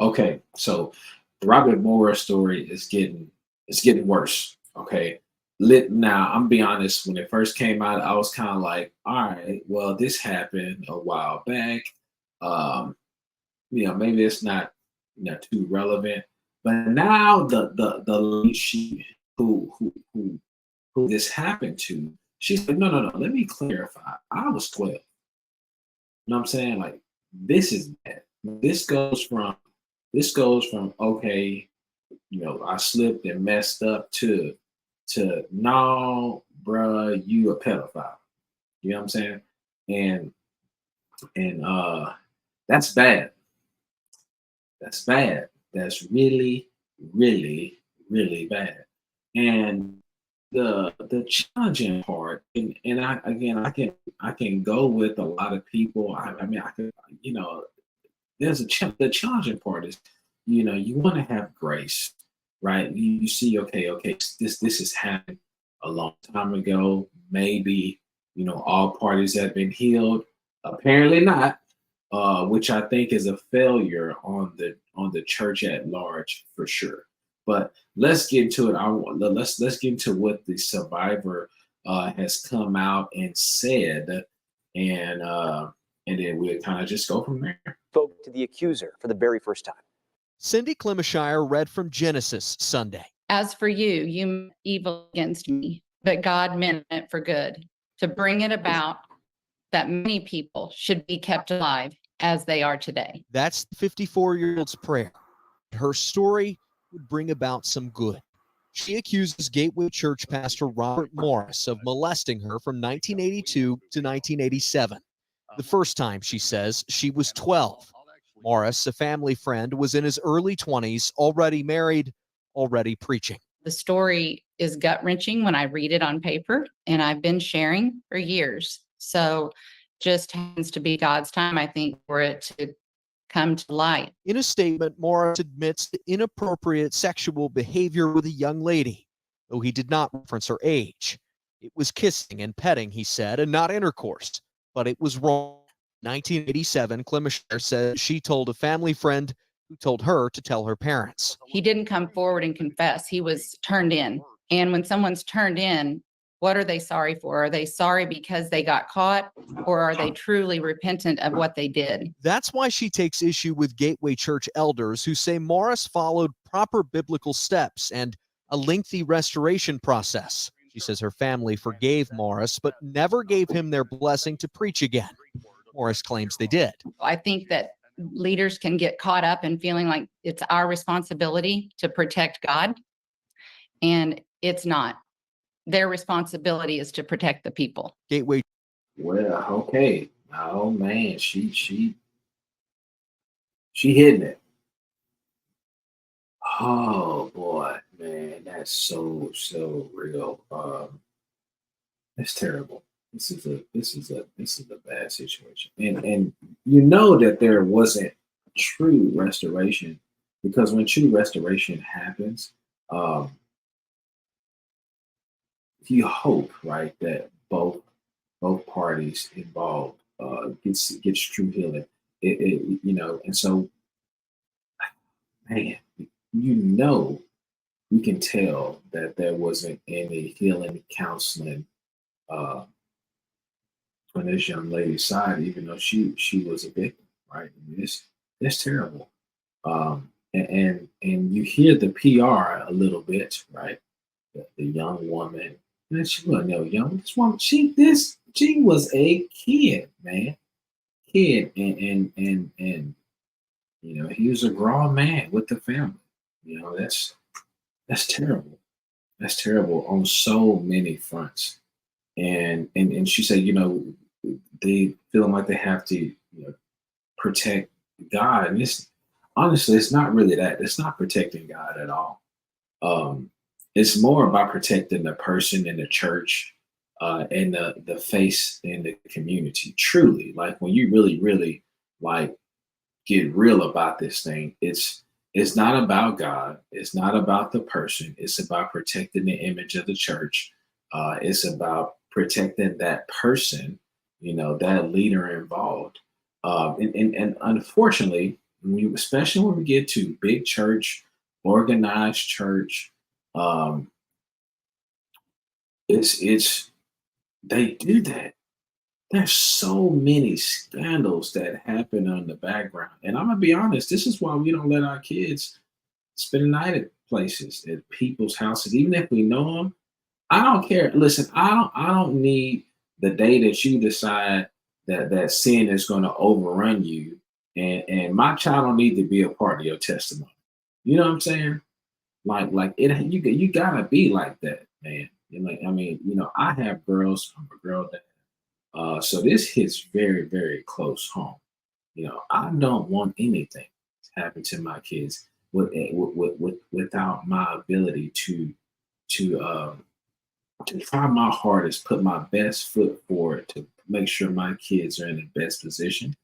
Okay, so the Robert Morris story is getting worse. Okay. Now I'm be honest, when it first came out, I was kind of like, all right, well, this happened a while back. Um, maybe it's not too relevant. But now the lady who this happened to, she said, no, no, no, let me clarify. I was 12. You know what I'm saying? Like, this is bad. This goes from okay, I slipped and messed up to no, bruh, you a pedophile. You know what I'm saying? And and that's bad. That's bad. That's really, really, really bad. And the challenging part, and I again I can go with a lot of people. I mean I can there's the challenging part is you want to have grace, right? You see, okay, this has happened a long time ago. Maybe all parties have been healed. Apparently not, which I think is a failure on the church at large for sure. But let's get into it. Let's get into what the survivor has come out and said, and uh, and then we'll kind of just go from there. Spoke to the accuser for the very first time. Cindy Clemishire read from Genesis Sunday. As for you, you meant evil against me, but God meant it for good, to bring it about that many people should be kept alive as they are today. That's the 54-year-old's prayer. Her story would bring about some good. She accuses Gateway Church pastor Robert Morris of molesting her from 1982 to 1987. The first time, she says, she was 12. Morris, a family friend, was in his early 20s, already married, already preaching. The story is gut-wrenching when I read it on paper, and I've been sharing for years. So just happens to be God's time, I think, for it to come to light. In a statement, Morris admits to inappropriate sexual behavior with a young lady, though he did not reference her age. It was kissing and petting, he said, and not intercourse, but it was wrong. 1987, Clemishire says she told a family friend who told her to tell her parents. He didn't come forward and confess. He was turned in. And when someone's turned in, what are they sorry for? Are they sorry because they got caught, or are they truly repentant of what they did? That's why she takes issue with Gateway Church elders who say Morris followed proper biblical steps and a lengthy restoration process. She says her family forgave Morris, but never gave him their blessing to preach again. Morris claims they did. I think that leaders can get caught up in feeling like it's our responsibility to protect God, and it's not. Their responsibility is to protect the people. Gateway. Well, okay. Oh man, she hitting it. Oh boy, man, that's so real. It's terrible. This is a bad situation, and that there wasn't true restoration, because when true restoration happens, um, you hope, right, that both parties involved gets true healing. And so, man, we can tell that there wasn't any healing counseling uh, on this young lady's side, even though she was a victim, right? I mean, it's terrible. And you hear the PR a little bit, right? The young woman, and she wasn't no young. This woman, she was a kid, man, kid, and he was a grown man with the family. That's terrible. That's terrible on so many fronts. And she said, they feeling like they have to protect God, and it's honestly, it's not really that. It's not protecting God at all. It's more about protecting the person in the church, and the face in the community. Truly, like when you really, really like get real about this thing, it's not about God. It's not about the person. It's about protecting the image of the church. It's about protecting that person, that leader involved. And unfortunately, especially when we get to big church, organized church, it's they do that. There's so many scandals that happen on the background, and I'm gonna be honest. This is why we don't let our kids spend the night at places, at people's houses, even if we know them. I don't care. Listen, I don't need the day that you decide that sin is going to overrun you, and my child don't need to be a part of your testimony. You know what I'm saying? Like it, you gotta be like that, man. And like, I mean, I have girls. I'm a girl dad, so this hits very, very close home. I don't want anything to happen to my kids without my ability to try my hardest, put my best foot forward to make sure my kids are in the best position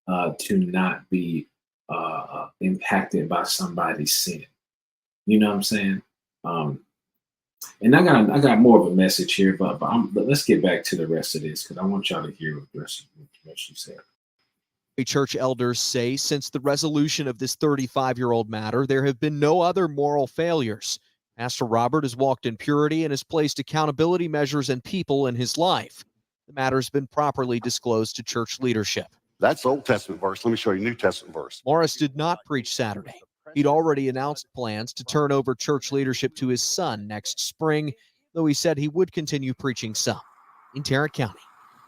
to not be impacted by somebody's sin. You know what I'm saying? And I got more of a message here, but let's get back to the rest of this because I want y'all to hear what the rest of what she said. Church elders say since the resolution of this 35-year-old matter, there have been no other moral failures. Pastor Robert has walked in purity and has placed accountability measures and people in his life. The matter has been properly disclosed to church leadership. That's the Old Testament verse. Let me show you a New Testament verse. Morris did not preach Saturday. He'd already announced plans to turn over church leadership to his son next spring, though he said he would continue preaching some. In Tarrant County,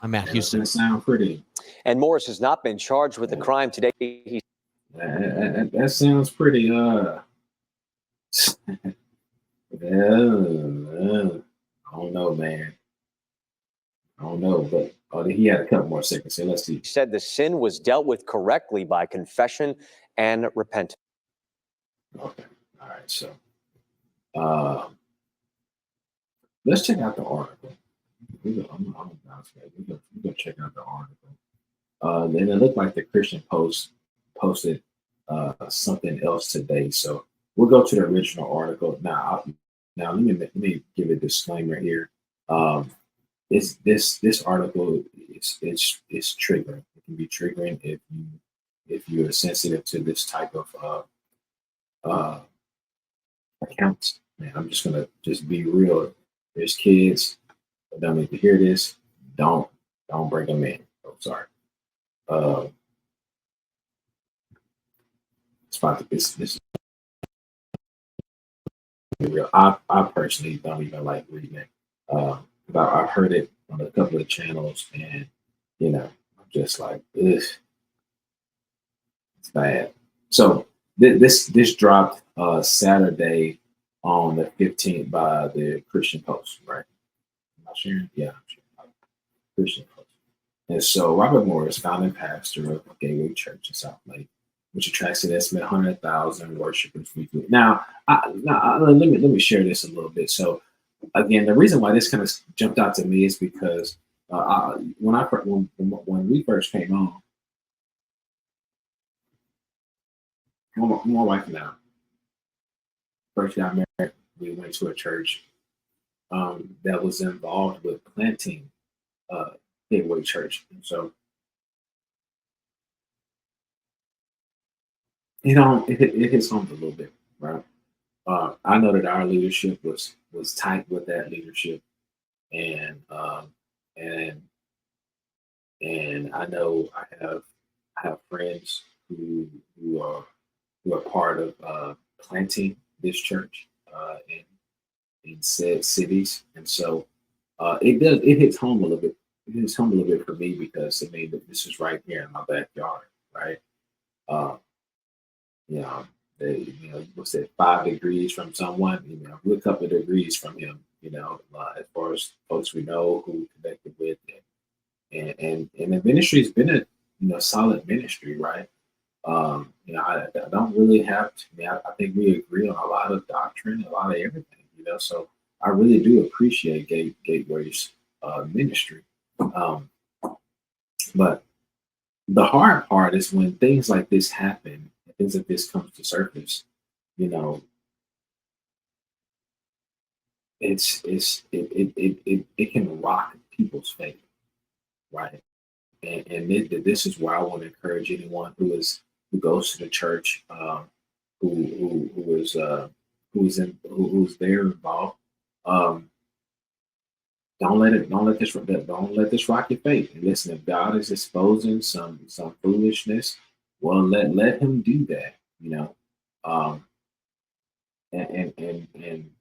I'm Matt Houston. That sounds pretty. And Morris has not been charged with the crime today. That sounds pretty. I don't know, man. I don't know, but he had a couple more seconds. So let's see. He said the sin was dealt with correctly by confession and repentance. Okay. All right. So let's check out the article. I'm gonna check out the article. Then it looked like the Christian Post posted something else today. So we'll go to the original article. Now let me give a disclaimer here. This article is triggering. It can be triggering if you are sensitive to this type of accounts. Man, I'm just gonna be real. There's kids that don't need to hear this. Don't bring them in. Oh, sorry. This is real. I personally don't even like reading it. I've heard it on a couple of channels, and I'm just like, ugh, it's bad. So this dropped Saturday on the 15th by the Christian Post, right? Am I sharing? Yeah, I'm sharing. Christian Post. And so Robet Morris, founding pastor of Gateway Church in South Lake, which attracts an estimated 100,000 worshipers weekly. Now, let me share this a little bit. So, again, the reason why this kind of jumped out to me is because when we first came on, my wife and I first got married, we went to a church that was involved with planting Gateway Church, and so it hits home a little bit, right? I know that our leadership was tight with that leadership, and I know I have friends who are part of planting this church in said cities, and so it hits home a little bit. It hits home a little bit for me because I mean this is right here in my backyard, right? What's it, 5 degrees from someone, we're a couple of degrees from him, as far as folks we know who we connected with, and the ministry has been a solid ministry, right? I don't really have to. I think we agree on a lot of doctrine, a lot of everything, So I really do appreciate Gateway's ministry, but the hard part is when things like this happen, things like this comes to surface, it can rock people's faith, right? And this is why I want to encourage anyone who is who goes to the church, who's there involved. Don't let this rock your faith. And listen, if God is exposing some foolishness, well, let him do that, you know. And in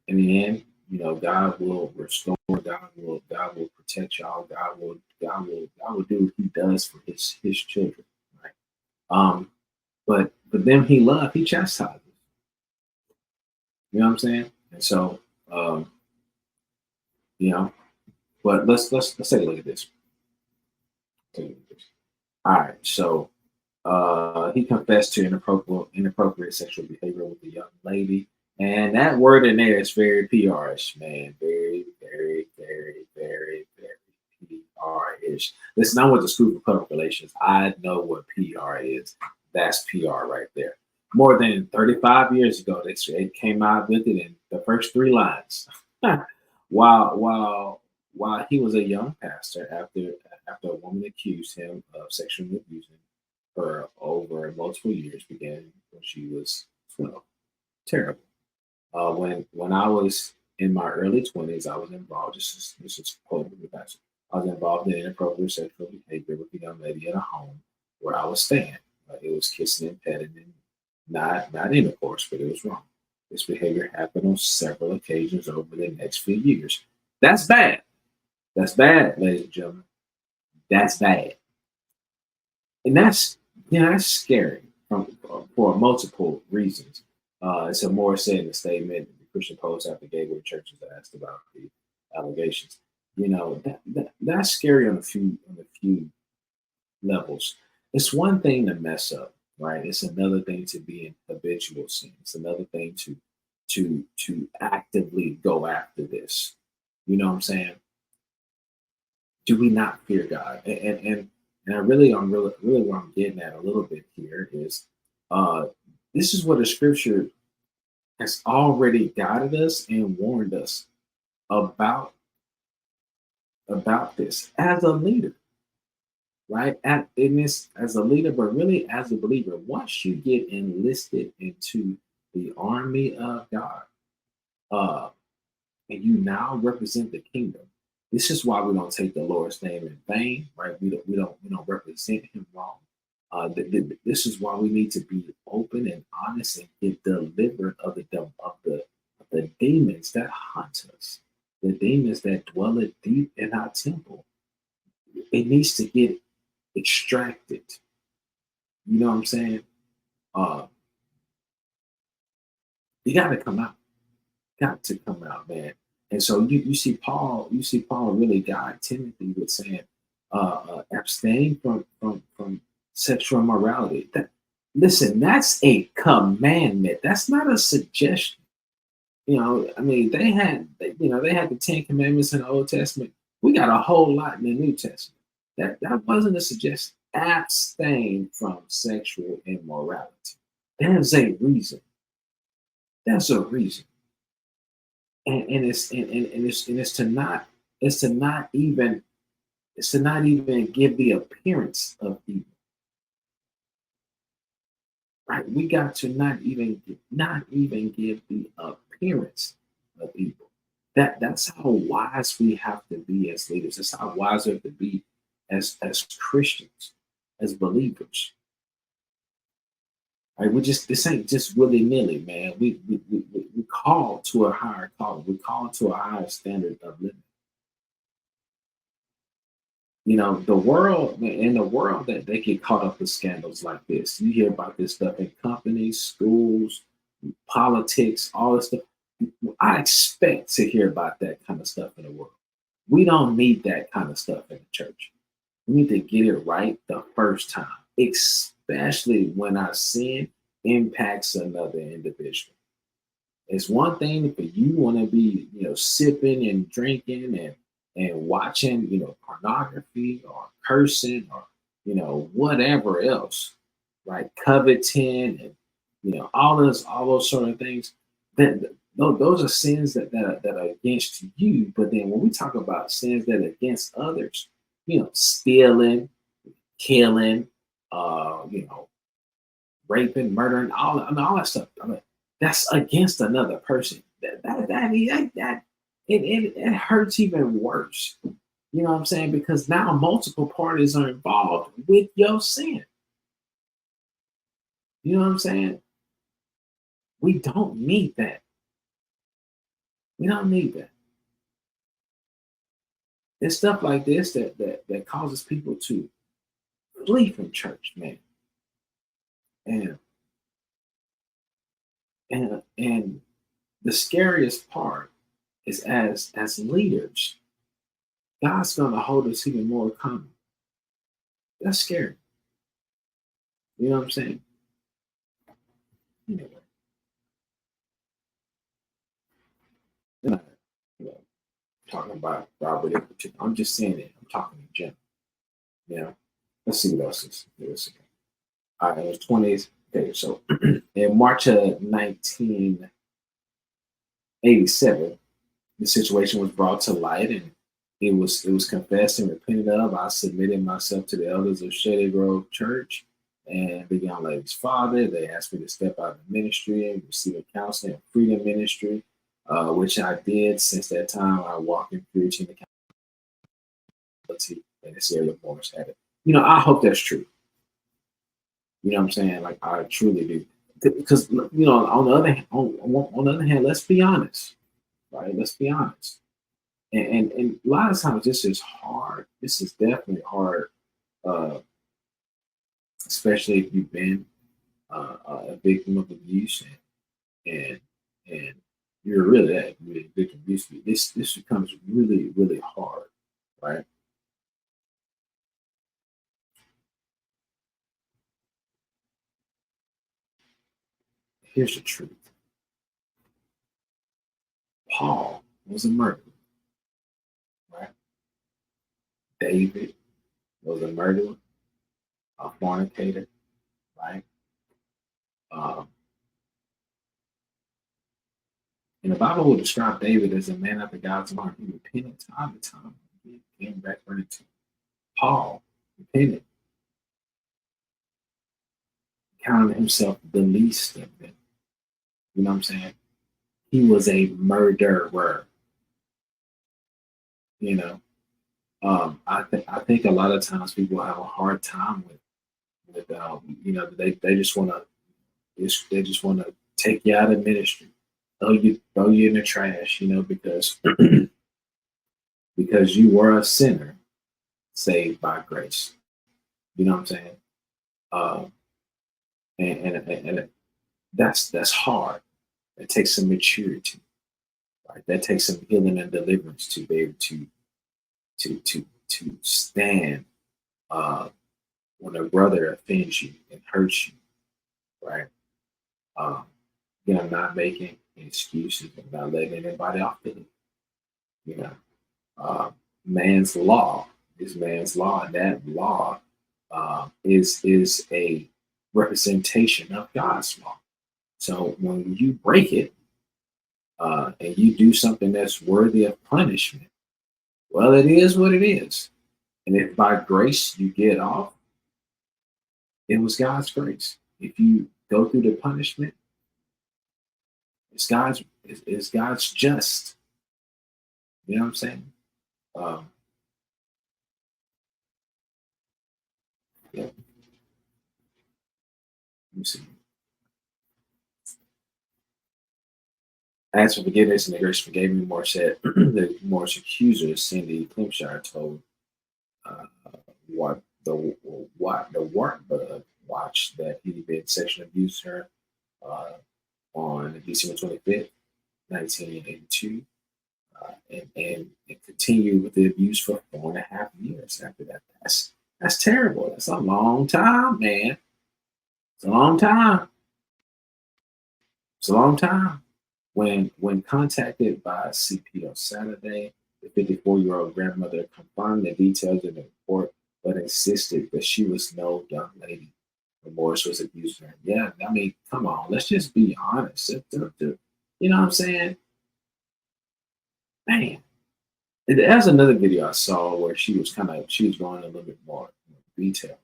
the end, you know, God will restore, God will protect y'all, God will do what he does for his children, right? But them he loved, he chastises. You know what I'm saying? And so you know, but let's take a look at this. All right, so he confessed to inappropriate sexual behavior with a young lady. And that word in there is very PR-ish, man. Very, very, very, very, very PR-ish. Listen, I went to school for public relations. I know what PR is. That's PR right there. More than 35 years ago, they came out with it in the first 3 lines. while he was a young pastor, after a woman accused him of sexually abusing her over multiple years, beginning when she was 12. Terrible. When I was in my early 20s, I was involved. This is quoting the pastor. I was involved in inappropriate sexual behavior with a young lady at a home where I was staying. It was kissing and petting, and not intercourse, but it was wrong. This behavior happened on several occasions over the next few years. That's bad. That's bad, ladies and gentlemen. That's bad, and that's scary for multiple reasons. It's a Morris said in the statement the Christian Post after Gateway Churches asked about the allegations. You know, that's scary on a few levels. It's one thing to mess up, right? It's another thing to be in habitual sin. It's another thing to actively go after this. You know what I'm saying? Do we not fear God? And I'm really what I'm getting at a little bit here is this is what the scripture has already guided us and warned us about this as a leader, right? As a leader, but really as a believer, once you get enlisted into the army of God, and you now represent the kingdom. This is why we don't take the Lord's name in vain, right? We don't represent him wrong. This is why we need to be open and honest and get delivered of the demons that haunt us, the demons that dwell deep in our temple. It needs to get extracted. You know what I'm saying? You got to come out. Got to come out, man. And so you see Paul really guide Timothy with saying, abstain from sexual immorality. Listen, that's a commandment. That's not a suggestion. You know, I mean, they had the 10 Commandments in the Old Testament. We got a whole lot in the New Testament. That wasn't a suggestion. Abstain from sexual immorality. There's a reason. There's a reason. And it's to not even give the appearance of evil. Right? We got to not even give the appearance of evil. That's how wise we have to be as leaders. That's how wise we have to be as Christians, as believers. Right? This ain't just willy-nilly, man. We call to a higher calling. We call to a higher standard of living. You know, in the world that they get caught up with scandals like this. You hear about this stuff in companies, schools, politics, all this stuff. I expect to hear about that kind of stuff in the world. We don't need that kind of stuff in the church. We need to get it right the first time, especially when our sin impacts another individual. It's one thing if you want to be, sipping and drinking and watching, pornography or cursing or, whatever else, right? Coveting and, all those sort of things. Then those are sins that are against you. But then when we talk about sins that are against others, stealing, killing, raping, murdering, all that stuff. I mean, that's against another person. It hurts even worse. You know what I'm saying? Because now multiple parties are involved with your sin. You know what I'm saying? We don't need that. We don't need that. It's stuff like this that causes people to flee from church, man. And the scariest part is as leaders, God's gonna hold us even more accountable. That's scary. You know what I'm saying? Anyway. You know, talking about Robert in particular. I'm just saying it. I'm talking in general. You know, let's see what else is. All right, it was 20s. Okay, so in March of 1987, the situation was brought to light and it was confessed and repented of. I submitted myself to the elders of Shady Grove Church and the young lady's father. They asked me to step out of the ministry and receive a counseling and freedom ministry, which I did. Since that time, I walk in preaching the accountability in this area of Morris had it. You know, I hope that's true. You know what I'm saying? Like, I truly do. Because, you know, on the other hand, let's be honest, right? Let's be honest. And a lot of times this is hard. This is definitely hard, especially if you've been a victim of abuse and you're really a victim of abuse. This becomes really, really hard, right? Here's the truth. Paul was a murderer, right? David was a murderer, a fornicator, right? And the Bible will describe David as a man after God's heart. He repented time and time. He came back running to Paul, repented, counted himself the least of them. You know what I'm saying? He was a murderer. You know, I think a lot of times people have a hard time with you know, they just want to take you out of ministry, throw you in the trash, you know, because because you were a sinner saved by grace. You know what I'm saying? And that's hard. It takes some maturity, right? That takes some healing and deliverance to be able to stand when a brother offends you and hurts you, right? You know, not making excuses and not letting anybody off the hook. You know, man's law is man's law, and that law is a representation of God's law. So when you break it and you do something that's worthy of punishment, well, it is what it is. And if by grace you get off, it was God's grace. If you go through the punishment, it's God's just. You know what I'm saying? Yeah. Let me see. Asked for forgiveness and the grace forgave me. Moore said the Moore's accuser, Cindy Clemshire, told what the Wartburg watched that he did sexually abuse her on December 25th, 1982, and continued with the abuse for 4.5 years after that. That's terrible. That's a long time, man. It's a long time. It's a long time. When contacted by CP on Saturday, the 54-year-old grandmother confirmed the details in the report, but insisted that she was no young lady. Morris was abusing her. Yeah, I mean, come on, let's just be honest. You know what I'm saying? Man, there's another video I saw where she was going a little bit more detail.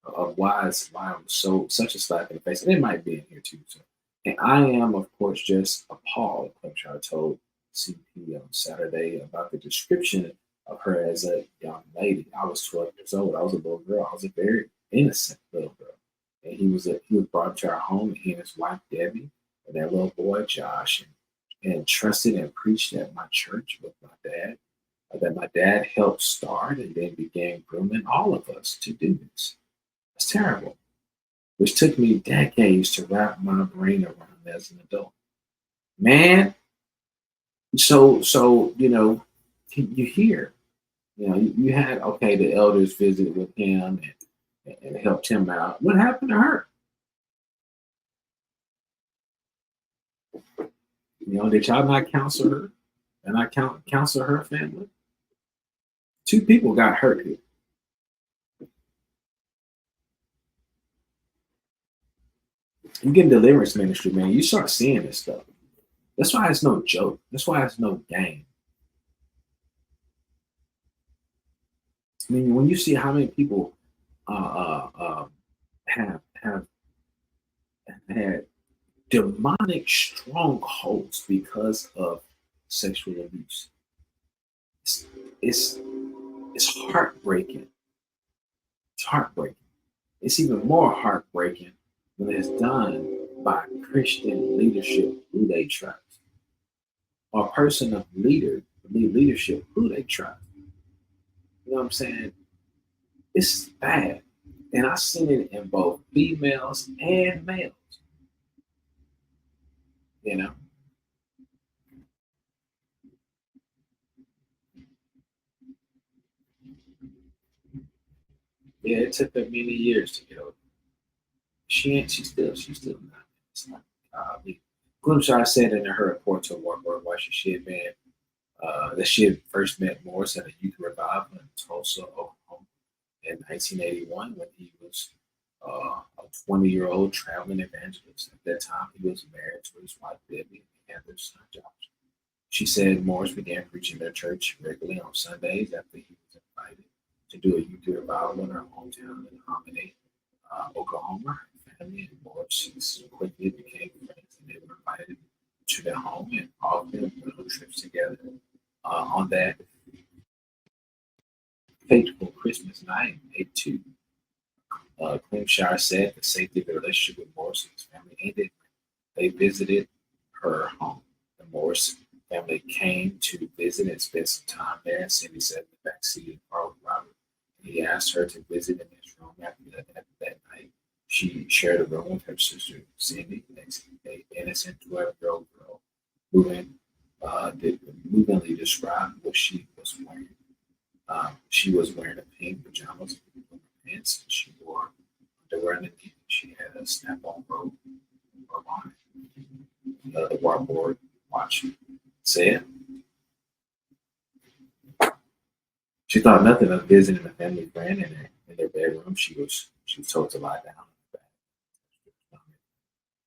of why I'm so such a slap in the face, and it might be in here too. So, and I am, of course, just appalled. I told CP on Saturday about the description of her as a young lady. I was 12 years old. I was a little girl. I was a very innocent little girl, and he was brought to our home. And he and his wife Debbie and their little boy Josh, and trusted and preached at my church with my dad. That my dad helped start and then began grooming all of us to do this. It's terrible, which took me decades to wrap my brain around as an adult. Man, so you hear, you had, okay, the elders visited with him and helped him out. What happened to her? Did y'all not counsel her? And I counsel her family? 2 people got hurt here. You get in deliverance ministry, man, you start seeing this stuff. That's why it's no joke. That's why it's no game. I mean, when you see how many people have had demonic strongholds because of sexual abuse, it's heartbreaking. It's heartbreaking. It's even more heartbreaking when it's done by Christian leadership who they trust, or a person of leadership who they trust. You know what I'm saying? It's bad. And I've seen it in both females and males. Yeah, it took her many years to get over. She's still not. It's not. Gloomshire said in her report to War why she had been that she had first met Morris at a youth revival in Tulsa, Oklahoma, in 1981 when he was a 20-year-old traveling evangelist. At that time, he was married to his wife Debbie and their son Josh. She said Morris began preaching their church regularly on Sundays after he was invited to do a youth revival in her hometown in Hominy, Oklahoma. Her family and Morris quickly became friends, and they were invited to their home and often little trips together. On that fateful Christmas night, '82, Clemshire said the safety of the relationship with Morris and his family ended. They visited her home. The Morris family came to visit and spend some time there. And Cindy sat in the back seat of the car with Robert. He asked her to visit in his room after that night. She shared a room with her sister Cindy, an innocent 12-year-old girl, who movingly described what she was wearing. She was wearing a pink pajamas and pants, and she wore underwear underneath. She had a snap-on robe on it. The whiteboard watch said she thought nothing of visiting a family friend in their bedroom. She was told to lie down.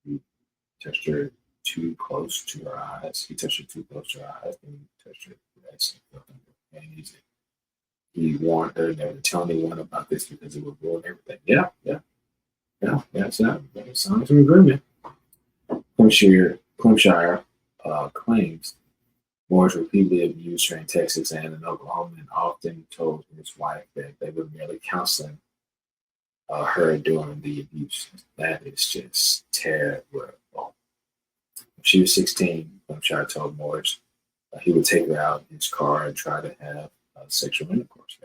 He touched her too close to her eyes. He touched her too close to her eyes. Then he touched her breasts and felt her panties. He warned her never to tell anyone about this because it would ruin everything. Yeah. That's that. That sounds like agreement. Clemshire claims Morris repeatedly abused her in Texas and in Oklahoma, and often told his wife that they were merely counseling her during the abuse. That is just terrible. When she was 16, Clemshire told Morris he would take her out in his car and try to have sexual intercourse.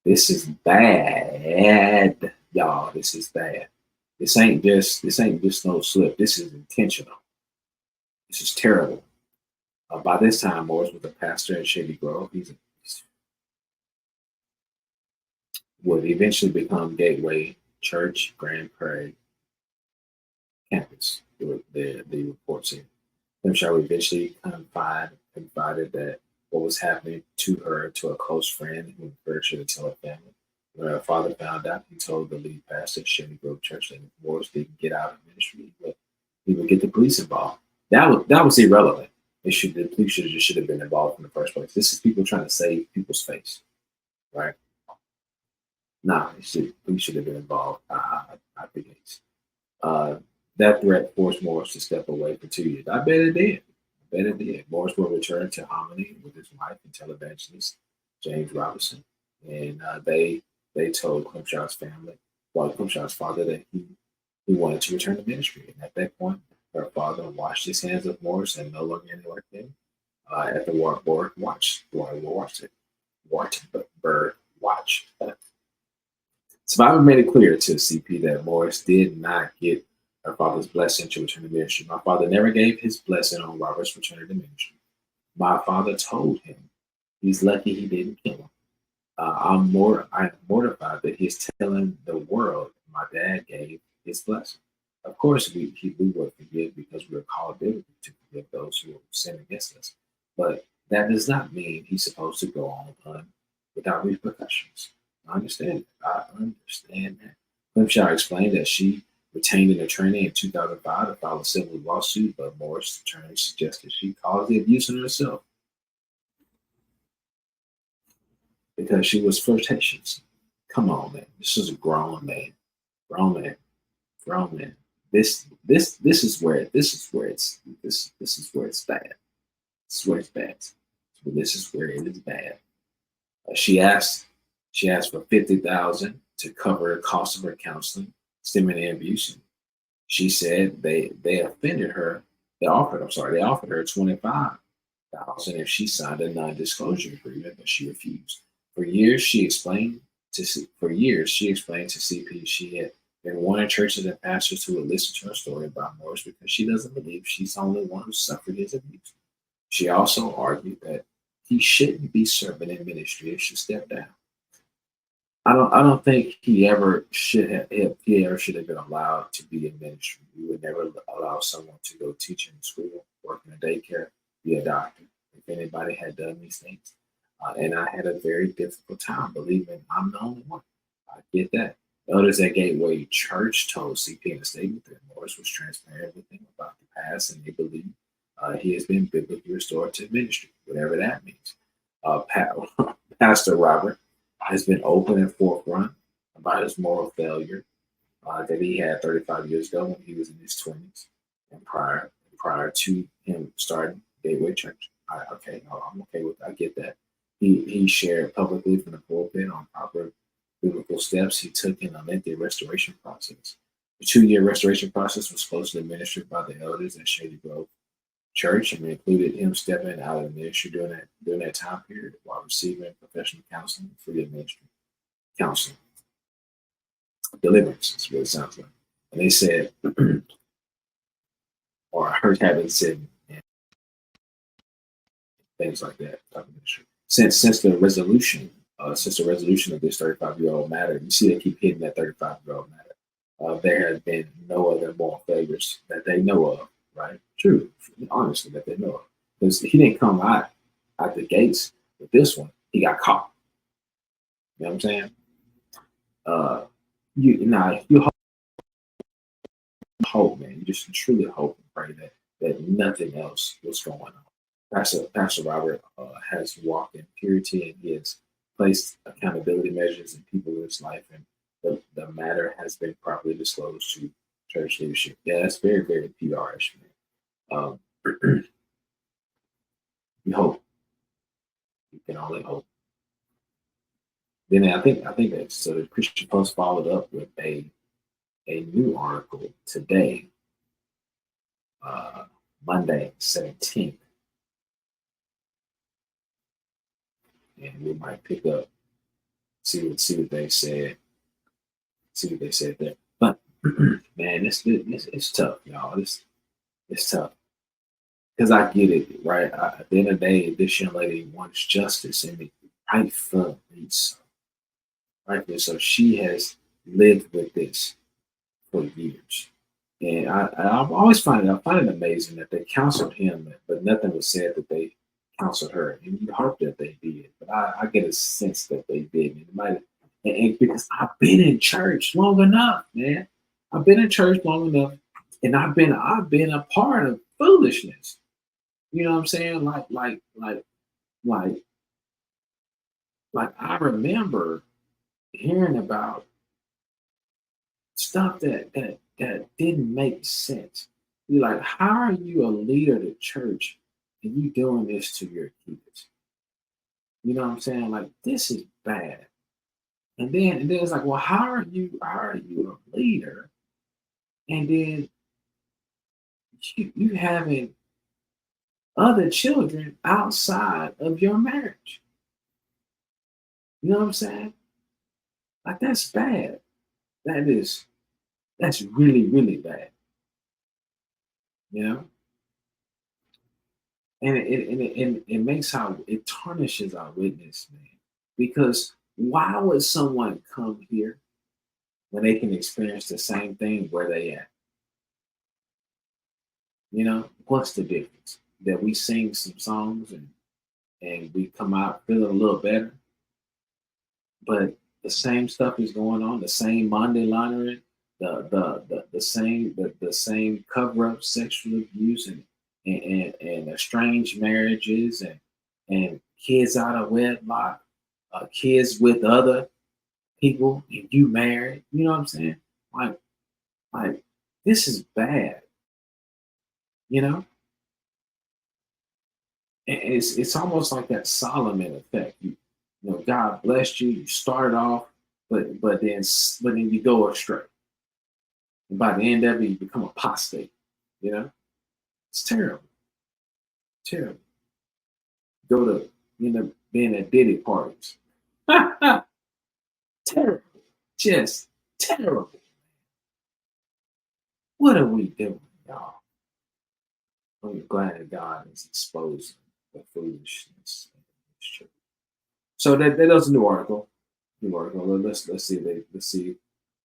This is bad, y'all. This is bad. This ain't just no slip. This is intentional. This is terrible. By this time, Morris was a pastor at Shady Grove. He would eventually become Gateway Church, Grand Prairie campus. The report said. Clemshire eventually confided that what was happening to her to a close friend who encouraged her to tell her family. When her father found out, he told the lead pastor at Shady Grove Church that if Morris didn't get out of ministry, he would get the police involved. That was irrelevant. The police should have been involved in the first place. This is people trying to save people's face, right? Nah, he should have been involved. I think it's that threat forced Morris to step away for 2 years. I bet it did. I bet it did. Morris will return to Harmony with his wife and televangelist James Robinson, and they told Clemshaw's family, well, Clemshaw's father, that he wanted to return to ministry. And at that point, her father washed his hands of Morris and no longer any like him. At the Wartburg Watch, Wartburg Watch. Survivor made it clear to CP that Morris did not get her father's blessing to return to ministry. My father never gave his blessing on Robert's return to ministry. My father told him he's lucky he didn't kill him. I'm mortified that he's telling the world my dad gave his blessing. Of course, we would forgive because we're called biblically to forgive those who sin against us. But that does not mean he's supposed to go on without repercussions. I understand that. Clemshaw explained that she retained an attorney in 2005 to file a civil lawsuit, but Morris' attorney suggested she caused the abuse on herself because she was flirtatious. Come on, man. This is a grown man. Grown man. This is where it's bad. This is where it's bad. So this is where it is bad. She asked for $50,000 to cover the cost of her counseling, stemming the abuse. She said they offended her. They offered her $25,000 if she signed a non-disclosure agreement, but she refused. For years, she explained to CP she had been wanting churches and pastors who would listen to her story about Morris because she doesn't believe she's the only one who suffered his abuse. She also argued that he shouldn't be serving in ministry and should step down. I don't think he ever should have been allowed to be in ministry. We would never allow someone to go teach in school, work in a daycare, be a doctor, if anybody had done these things. And I had a very difficult time believing I'm the only one. I get that. Elders at Gateway Church told CP in a statement that Morris was transparent with them about the past, and they believe he has been biblically restored to ministry, whatever that means. Pastor Robert has been open and forefront about his moral failure that he had 35 years ago when he was in his 20s and prior to him starting Gateway Church. I'm okay with that. I get that. He shared publicly from the pulpit on proper biblical steps he took in a lengthy restoration process. The 2-year restoration process was closely administered by the elders at Shady Grove Church and included him stepping out of the ministry during that time period while receiving professional counseling, free of ministry counseling. Deliverance is what it sounds like. And they said, or I heard having said things like that. Since the resolution of this 35-year-old matter, you see they keep hitting that 35-year-old matter. There has been no other moral failures that they know of, right? True, honestly, that they know of. Because he didn't come out the gates with this one. He got caught. You know what I'm saying? You hope, man. You just truly hope and pray that nothing else was going on. Pastor Robert has walked in purity, and he has placed accountability measures in people in his life, and the matter has been properly disclosed to church leadership. Yeah, that's very, very PR-ish, man. You hope. You can only hope. Then I think that so the Christian Post followed up with a new article today, Monday 17th. And we might pick up, see what they said, there. But man, it's tough, y'all. It's tough because I get it, right? At the end of the day, this young lady wants justice, and rightfully so. She has lived with this for years, and I always find it amazing that they counseled him, but nothing was said that they counseled her, and you hope that they did, but I get a sense that they didn't. And because I've been in church long enough, man. I've been in church long enough, and I've been a part of foolishness. You know what I'm saying? Like I remember hearing about stuff that didn't make sense. You're like, how are you a leader of the church and you doing this to your kids? You know what I'm saying? Like, this is bad. And then it's like, well, how are you a leader? And then you having other children outside of your marriage. You know what I'm saying? Like, that's bad. That's really, really bad. You know? And it makes it tarnishes our witness, man. Because why would someone come here when they can experience the same thing where they at? You know, what's the difference? That we sing some songs and we come out feeling a little better, but the same stuff is going on, the same money laundering, the same cover up sexual abuse and estranged marriages and kids out of wedlock, kids with other people, and you married. You know what I'm saying? Like this is bad. You know, and it's almost like that Solomon effect. You know, God blessed you. You started off, but then you go astray. And by the end of it, you become apostate. You know, it's terrible. Terrible. Go to being at Diddy parties. Terrible. Just terrible. What are we doing, y'all? I'm glad that God is exposing the foolishness in this church. So that was a new article. Let's see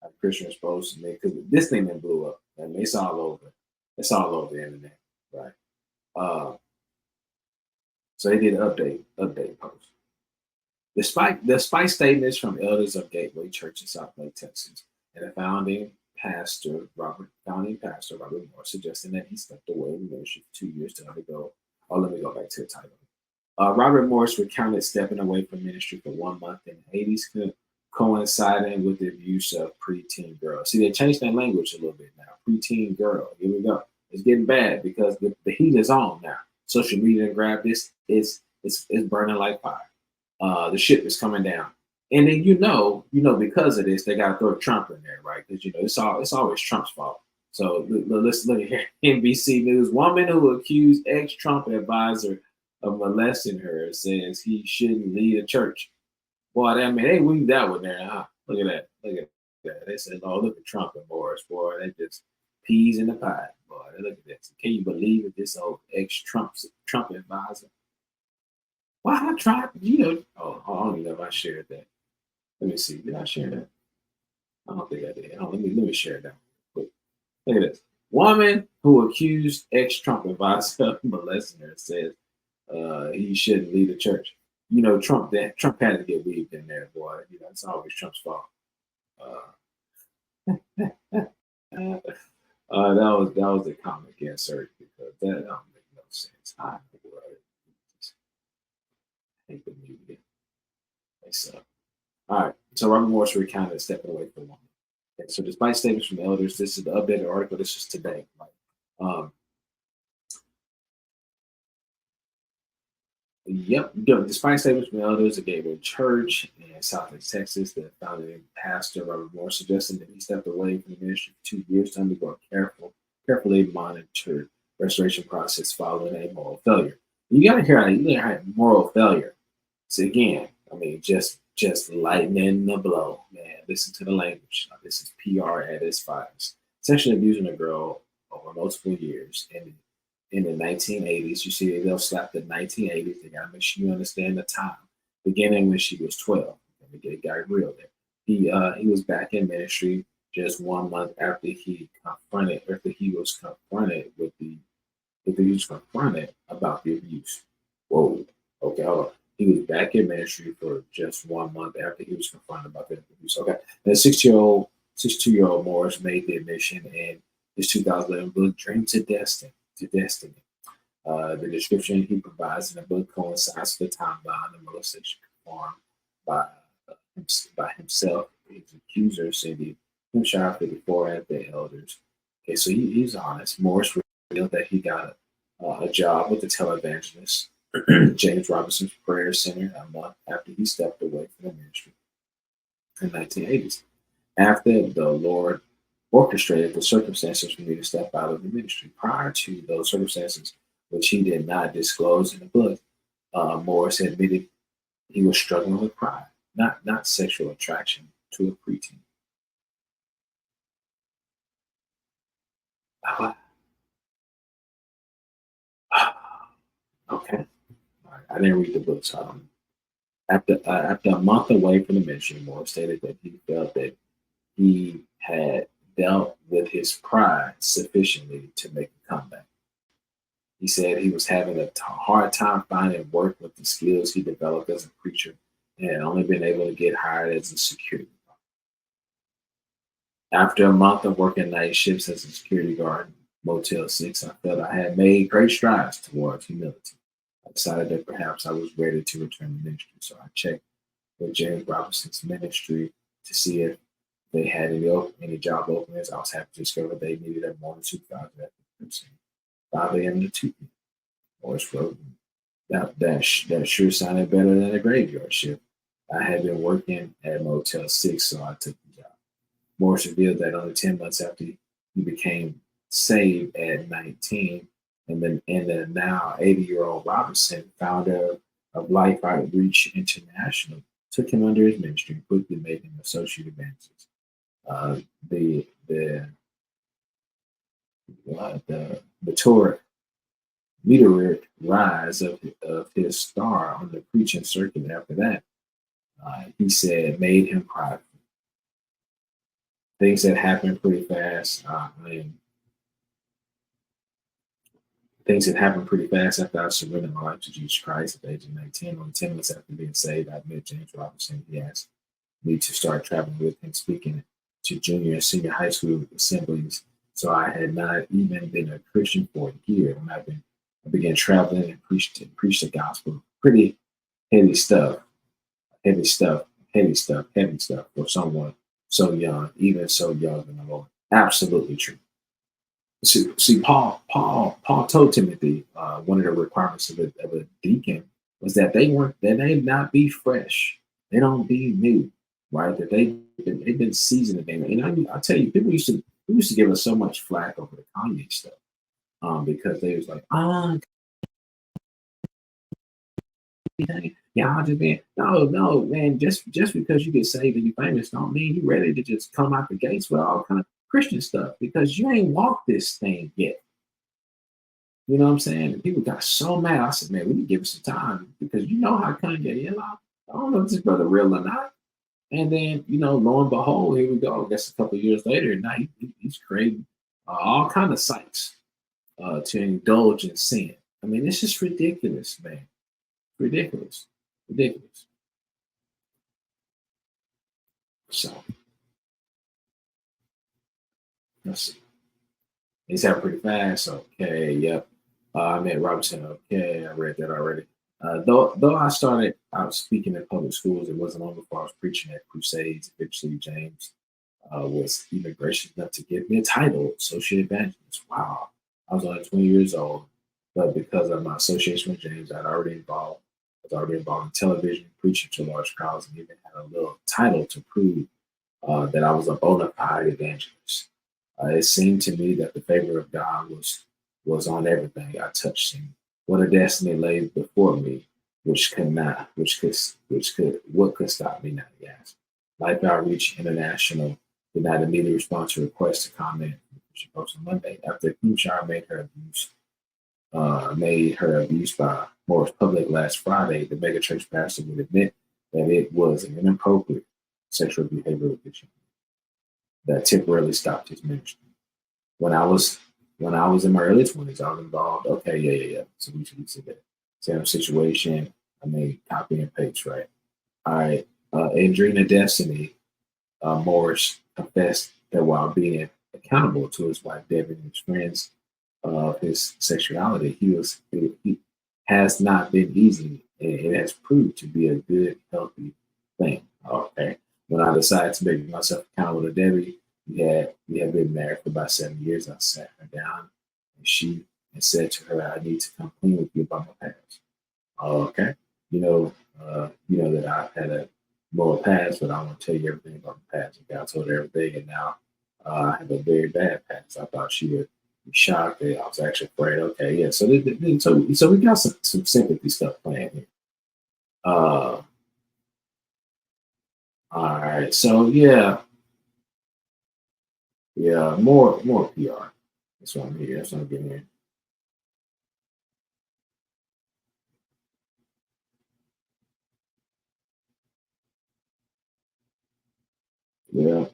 how Christian exposed me, because this thing that blew up. And it's all over. It's all over the internet, right? So they did an update post. Despite statements from elders of Gateway Church in South Lake, Texas, and the founding pastor Robert Morris suggesting that he stepped away in ministry for 2 years to undergo. Oh, let me go back to the title. Robert Morris recounted stepping away from ministry for 1 month in the 80s, coinciding with the abuse of preteen girls. See, they changed that language a little bit now. Preteen girl. Here we go. It's getting bad because the heat is on now. Social media grabbed this. It's burning like fire. The ship is coming down. And then because of this, they got to throw Trump in there, right? Because it's always Trump's fault. So let's look at here. NBC News: woman who accused ex-Trump advisor of molesting her says he shouldn't lead a church. Boy, they weaved that one there, huh? Look at that. Look at that. They said, "Oh, look at Trump and Morris, boy. They just peas in the pie, boy. Look at this. Can you believe it? This old ex-Trump advisor." Well, I tried, Oh, I don't even know if I shared that. Let me see. Did I share that? I don't think I did. Let me share that. Quick. Look at this. Woman who accused ex-Trump advisor of molesting her says he shouldn't lead a church. Trump had to get weaved in there, boy. It's always Trump's fault. That was a comic insert because that don't make no sense. I hate the media. They suck. All right. So Robert Morris recounted stepping away from one. Okay, so despite statements from elders, this is the updated article. This is today. Despite statements from elders at Gateway Church in South Lake, Texas, the founding pastor Robert Morris suggested that he stepped away from the ministry for 2 years to undergo a carefully monitored restoration process following a moral failure. You gotta hear how moral failure. So again, just lightening the blow, man. Listen to the language. This is PR at its finest. Sexually abusing a girl over multiple years. And in the 1980s, you see they'll slap the 1980s. They gotta make sure you understand the time. Beginning when she was 12. Let me get a guy real there. He was back in ministry just 1 month after he was confronted about the abuse. Whoa. Okay, hold on. He was back in ministry for just 1 month after he was confronted about the abuse. Okay. The 62-year-old Morris made the admission in his 2011 book, Dream to Destiny. The description he provides in the book coincides with the timeline of molestation performed by by himself. His accuser, Cindy Hampshire 54 at the elders. Okay, so he's honest. Morris revealed that he got a job with the televangelist James Robinson's Prayer Center a month after he stepped away from the ministry in the 1980s. After the Lord orchestrated the circumstances for me to step out of the ministry. Prior to those circumstances, which he did not disclose in the book, Morris admitted he was struggling with pride, not sexual attraction to a preteen. Okay. I didn't read the book, so I don't know. After a month away from the ministry, Moore stated that he felt that he had dealt with his pride sufficiently to make a comeback. He said he was having a hard time finding work with the skills he developed as a preacher and had only been able to get hired as a security guard. After a month of working night shifts as a security guard, Motel 6, I felt I had made great strides towards humility. I decided that perhaps I was ready to return to ministry, so I checked with James Robinson's ministry to see if they had any job openings. I was happy to discover they needed a morning supervisor at the precinct, 5 a.m. to 2 p.m. Morris wrote, that sure sounded better than a graveyard shift. I had been working at Motel 6, so I took the job. Morris revealed that only 10 months after he became saved at 19, and the now 80-year-old Robinson, founder of Life Outreach International, took him under his ministry and quickly made him associate evangelist. The meteoric rise of his star on the preaching circuit after that, he said, made him prideful. Things that happened pretty fast. Things that happened pretty fast after I surrendered my life to Jesus Christ at the age of 19. Only 10 months after being saved, I met James Robinson. He asked me to start traveling with him, speaking to junior and senior high school assemblies. So I had not even been a Christian for a year when I began traveling and preached the gospel. Pretty heavy stuff for someone so young, even so young in the Lord. Absolutely true. See, Paul told Timothy one of the requirements of a deacon was that they not be fresh. They don't be new, right? That they've been seasoned in. And I tell you, people used to give us so much flack over the Kanye stuff because they was like, yeah, I'll just be no, man. Just because you get saved and you're famous, don't mean you're ready to just come out the gates with all kind of Christian stuff because you ain't walked this thing yet. You know what I'm saying? And people got so mad. I said, man, we need to give it some time because you know how Kanye is. I don't know if this brother real or not. And then, lo and behold, here we go. I guess a couple of years later, now he's creating all kind of sites to indulge in sin. I mean, it's just ridiculous, man. Ridiculous. So, let's see. He's happened pretty fast. Okay, yep. I met Robinson. Okay, I read that already. Though I started out speaking in public schools, it wasn't long before I was preaching at crusades. Eventually, James was even gracious enough to give me a title, associate evangelist. Wow, I was only 20 years old, but because of my association with James, I was already involved in television, preaching to large crowds, and even had a little title to prove that I was a bona fide evangelist. It seemed to me that the favor of God was on everything I touched. And what a destiny lay before me, what could stop me now? Yes. Life Outreach International did not immediately respond to requests to comment. She posted on Monday after Hampshire made her abuse by Morris public last Friday. The megachurch pastor would admit that it was an inappropriate sexual behavior addiction that temporarily stopped his ministry. When I was in my early 20s, I was involved. Okay, yeah. So we said that same situation. I made copy and paste, right? All right. In Dream of Destiny, Morris confessed that while being accountable to his wife Debbie and his friends of his sexuality, he has not been easy. It has proved to be a good, healthy thing. Okay. When I decided to make myself accountable to Debbie, we had been married for about 7 years. I sat her down and said to her, I need to come clean with you about my past. Okay. You know that I've had a moral past, but I want to tell you everything about the past. And God told her everything, and now I have a very bad past. I thought she would be shocked. I was actually afraid. Okay, yeah. So we got some sympathy stuff playing here. All right. So yeah, more PR. That's what I'm here. That's what I'm getting here. Yeah,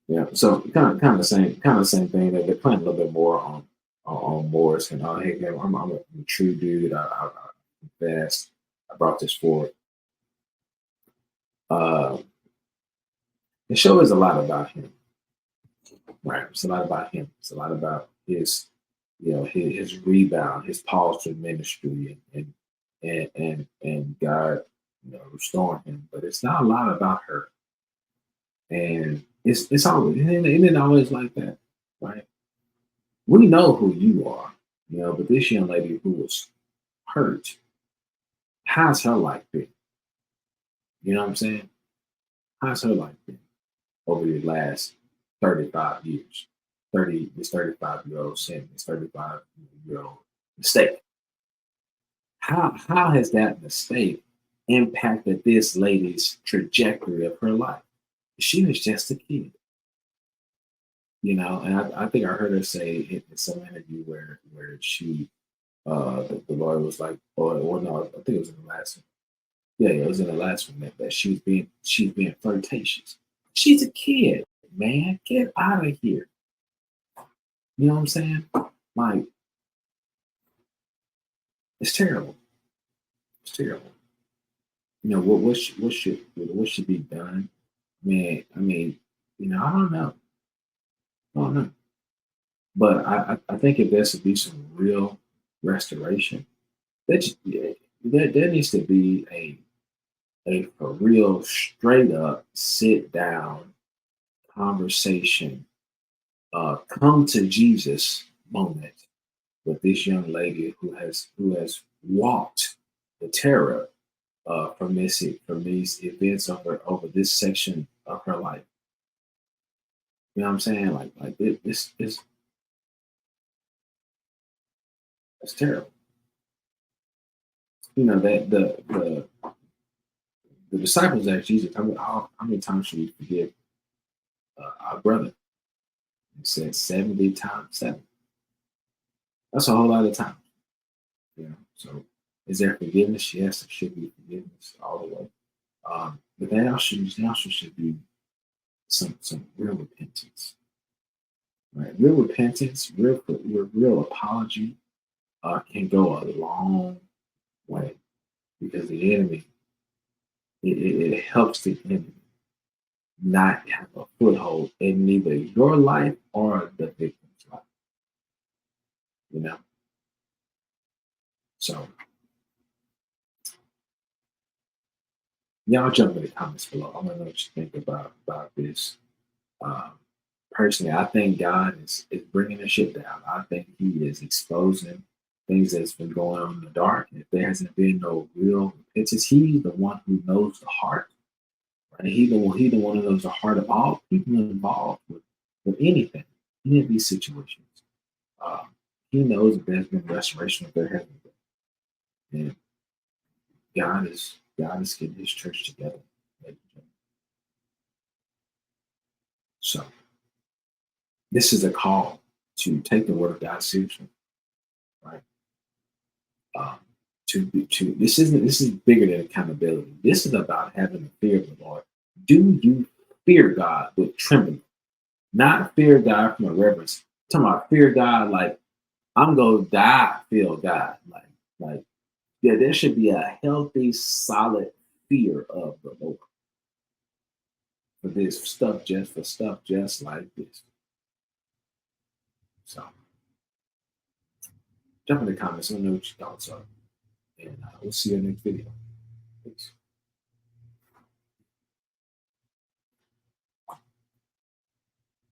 yeah. So kind of the same thing. That they're playing a little bit more on Morris and hey, I'm a true dude. I confess. I brought this forward. Uh, the show is a lot about him, right? It's a lot about him. It's a lot about his rebound, his pause to ministry, and God, restoring him. But it's not a lot about her, and it's always it ain't always like that, right? We know who you are, but this young lady who was hurt, how's her life been? You know what I'm saying? How's her life been over the last 35 years? 35-year-old sin, this 35-year-old mistake. How has that mistake impacted this lady's trajectory of her life? She was just a kid, and I think I heard her say in some interview where she the lawyer was like, or no, I think it was in the last one. Yeah, it was in the last one that she's being flirtatious. She's a kid, man. Get out of here. You know what I'm saying? Like, it's terrible. It's terrible. What should be done? I mean, I don't know. I don't know. But I think if there's to be some real restoration, there needs to be a for real straight up sit down conversation, come to Jesus moment with this young lady who has walked the terror from these events over this section of her life. You know what I'm saying? Like this it's terrible. That the disciples asked Jesus, how many times should we forgive our brother? He said 70 times 7. That's a whole lot of time. So is there forgiveness? Yes, there should be forgiveness all the way. But there also should be some real repentance. Right? Real repentance, real apology can go a long way because the enemy, it helps the enemy not have a foothold in neither your life or the victim's life. So y'all jump in the comments below. I want to know what you think about this. Personally, I think God is bringing the shit down. I think He is exposing things that's been going on in the dark. If there hasn't been no real repentance, He's the one who knows the heart. Right? He the one who knows the heart of all people involved with anything, any of these situations. He knows if there's been restoration, if there hasn't been. And God is getting His church together. So this is a call to take the word of God seriously, right? This is bigger than accountability. This is about having the fear of the Lord. Do you fear God with trembling? Not fear God from a reverence. I'm talking about fear God like I'm gonna die, feel God. Like yeah, there should be a healthy, solid fear of the Lord. For stuff just like this. So jump in the comments. Let me know what your thoughts are. And we'll see you in the next video.